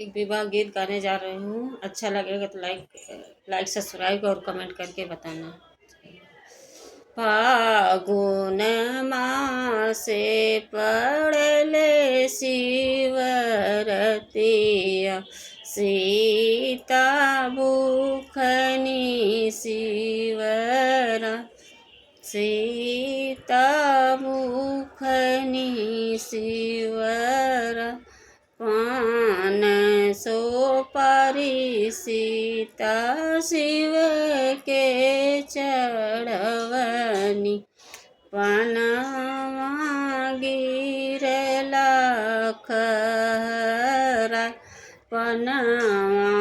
एक विवाह गीत गाने जा रही हूँ। अच्छा लगेगा तो लाइक सब्सक्राइब और कमेंट करके बताना। फागुन मासे पड़ले शिवरतिया, सीता भूखनी शिवरा, सीता भूखनी शिवरा। पान सोपारी सीता शिव के चढ़वनी, पनवा गिरला खरा, पनवा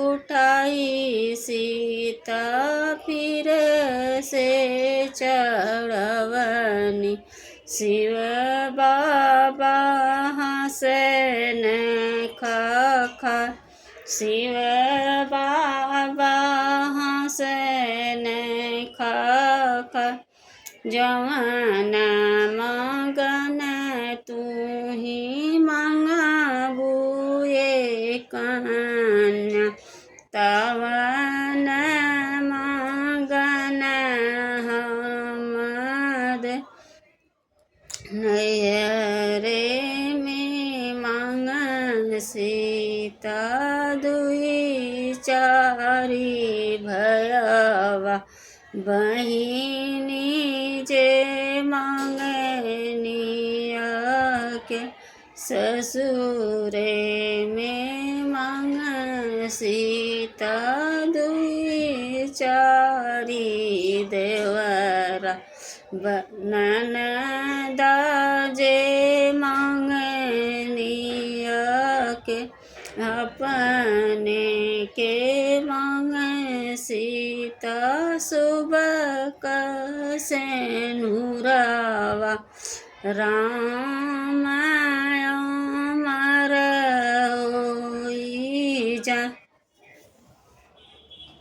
उठाई सीता फिर से चढ़वनी। शिव बाबा हसन खा, शिव बाबा हसन खा। जवन मगन तू ही मंगबुए कन्या, तवन मगन हमद नैहरे में मंगन। सीता दुई चारी भयवा, बहिनी जे मंगनिया के, ससुरे में मंगन। सीता दुई चारी देवरा, ननदा जे मंगनिया के, अपने के मंगन। सीता सुबह से नूरावा, राम